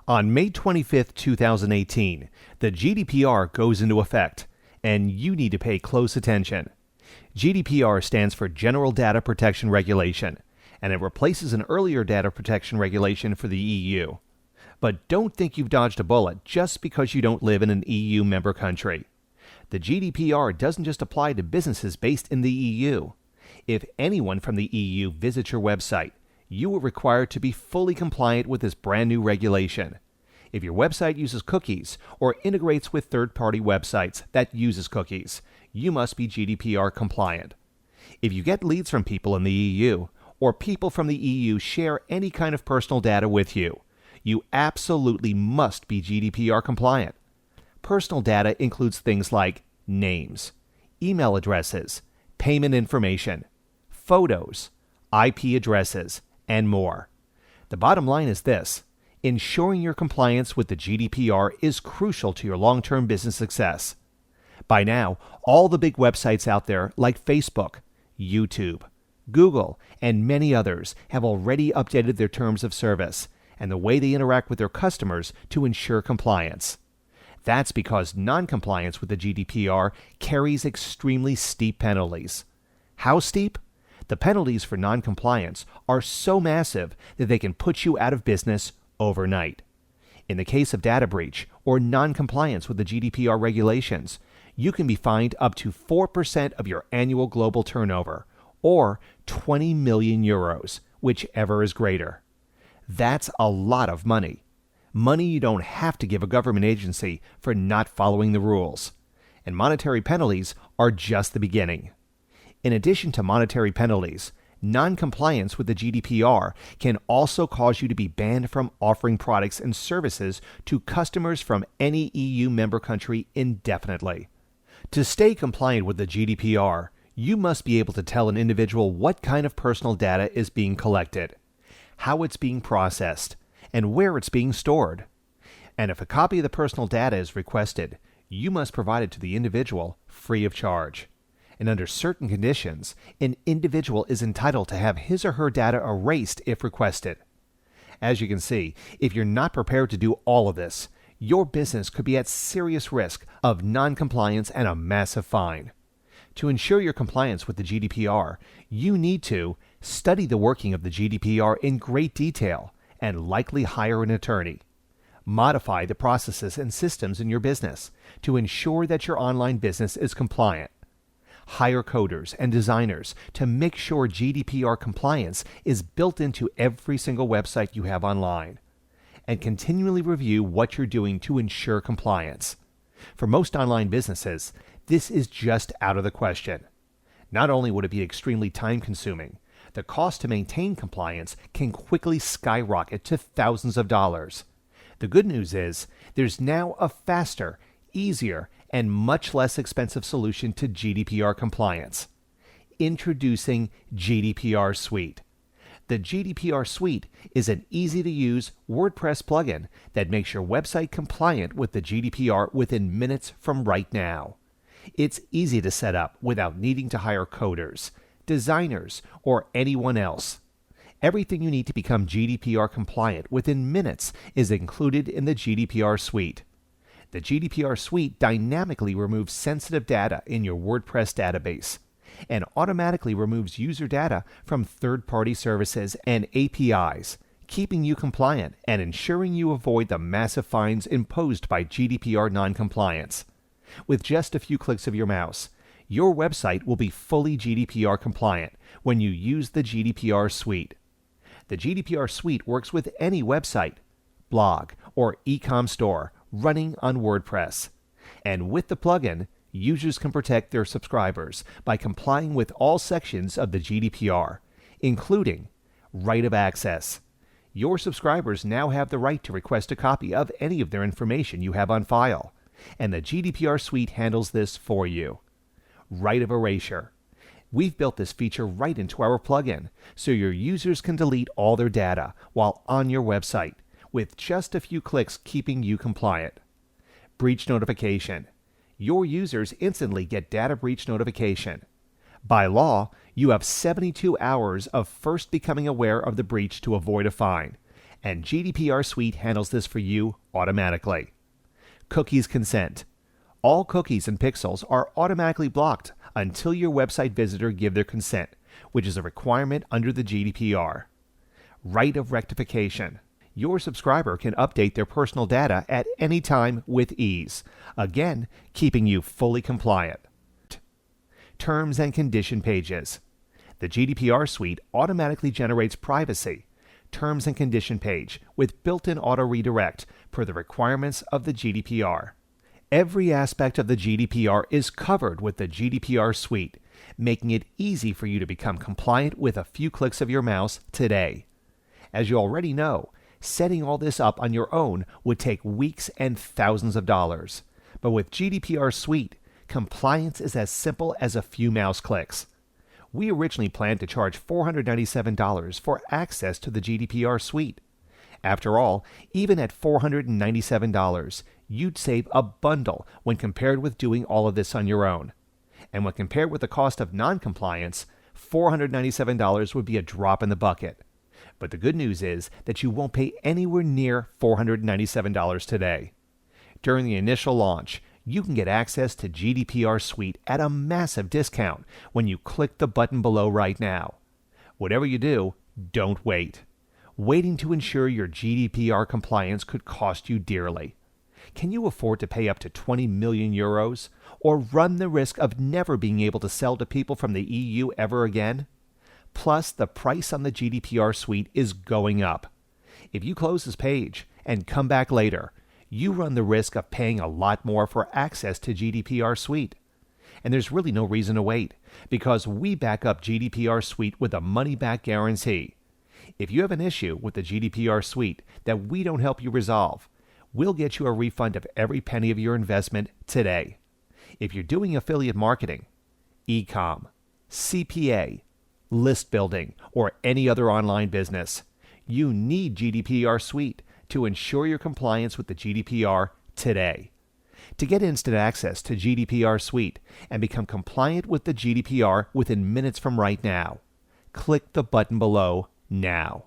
On May 25, 2018, the GDPR goes into effect, and you need to pay close attention. GDPR stands for General Data Protection Regulation, and it replaces an earlier data protection regulation for the EU. But don't think you've dodged a bullet just because you don't live in an EU member country. The GDPR doesn't just apply to businesses based in the EU. If anyone from the EU visits your website, you are required to be fully compliant with this brand new regulation. If your website uses cookies or integrates with third-party websites that uses cookies, you must be GDPR compliant. If you get leads from people in the EU, or people from the EU share any kind of personal data with you, you absolutely must be GDPR compliant. Personal data includes things like names, email addresses, payment information, photos, IP addresses, and more. The bottom line is this: ensuring your compliance with the GDPR is crucial to your long-term business success. By now, all the big websites out there like Facebook, YouTube, Google, and many others have already updated their terms of service and the way they interact with their customers to ensure compliance. That's because non-compliance with the GDPR carries extremely steep penalties. How steep? The penalties for non-compliance are so massive that they can put you out of business overnight. In the case of data breach or non-compliance with the GDPR regulations, you can be fined up to 4% of your annual global turnover, or 20 million euros, whichever is greater. That's a lot of money. Money you don't have to give a government agency for not following the rules. And monetary penalties are just the beginning. In addition to monetary penalties, non-compliance with the GDPR can also cause you to be banned from offering products and services to customers from any EU member country indefinitely. To stay compliant with the GDPR, you must be able to tell an individual what kind of personal data is being collected, how it's being processed, and where it's being stored. And if a copy of the personal data is requested, you must provide it to the individual free of charge. And under certain conditions, an individual is entitled to have his or her data erased if requested. As you can see, if you're not prepared to do all of this, your business could be at serious risk of non-compliance and a massive fine. To ensure your compliance with the GDPR, you need to study the working of the GDPR in great detail and likely hire an attorney. Modify the processes and systems in your business to ensure that your online business is compliant. Hire coders and designers to make sure GDPR compliance is built into every single website you have online. And continually review what you're doing to ensure compliance. For most online businesses, this is just out of the question. Not only would it be extremely time-consuming, the cost to maintain compliance can quickly skyrocket to thousands of dollars. The good news is, there's now a faster, easier, and much less expensive solution to GDPR compliance. Introducing GDPR Suite. The GDPR Suite is an easy-to-use WordPress plugin that makes your website compliant with the GDPR within minutes from right now. It's easy to set up without needing to hire coders, designers, or anyone else. Everything you need to become GDPR compliant within minutes is included in the GDPR Suite. The GDPR Suite dynamically removes sensitive data in your WordPress database and automatically removes user data from third-party services and APIs, keeping you compliant and ensuring you avoid the massive fines imposed by GDPR non-compliance. With just a few clicks of your mouse, your website will be fully GDPR compliant when you use the GDPR Suite. The GDPR Suite works with any website, blog, or e-com store running on WordPress. And with the plugin, users can protect their subscribers by complying with all sections of the GDPR, including right of access. Your subscribers now have the right to request a copy of any of their information you have on file, and the GDPR Suite handles this for you. Right of erasure. We've built this feature right into our plugin, so your users can delete all their data while on your website, with just a few clicks keeping you compliant. Breach notification. Your users instantly get data breach notification. By law, you have 72 hours of first becoming aware of the breach to avoid a fine, and GDPR Suite handles this for you automatically. Cookies consent. All cookies and pixels are automatically blocked until your website visitor give their consent, which is a requirement under the GDPR. Right of rectification. Your subscriber can update their personal data at any time with ease, again, keeping you fully compliant. Terms and condition pages. The GDPR Suite automatically generates privacy, terms and condition page with built-in auto redirect per the requirements of the GDPR. Every aspect of the GDPR is covered with the GDPR Suite, making it easy for you to become compliant with a few clicks of your mouse today. As you already know, setting all this up on your own would take weeks and thousands of dollars. But with GDPR Suite, compliance is as simple as a few mouse clicks. We originally planned to charge $497 for access to the GDPR Suite. After all, even at $497, you'd save a bundle when compared with doing all of this on your own. And when compared with the cost of non-compliance, $497 would be a drop in the bucket. But the good news is that you won't pay anywhere near $497 today. During the initial launch, you can get access to GDPR Suite at a massive discount when you click the button below right now. Whatever you do, don't wait. Waiting to ensure your GDPR compliance could cost you dearly. Can you afford to pay up to 20 million euros or run the risk of never being able to sell to people from the EU ever again? Plus, the price on the GDPR Suite is going up. If you close this page and come back later, you run the risk of paying a lot more for access to GDPR Suite. And there's really no reason to wait, because we back up GDPR Suite with a money-back guarantee. If you have an issue with the GDPR Suite that we don't help you resolve, we'll get you a refund of every penny of your investment today. If you're doing affiliate marketing, e-com, CPA, list building, or any other online business, you need GDPR Suite to ensure your compliance with the GDPR today. To get instant access to GDPR Suite and become compliant with the GDPR within minutes from right now, click the button below now.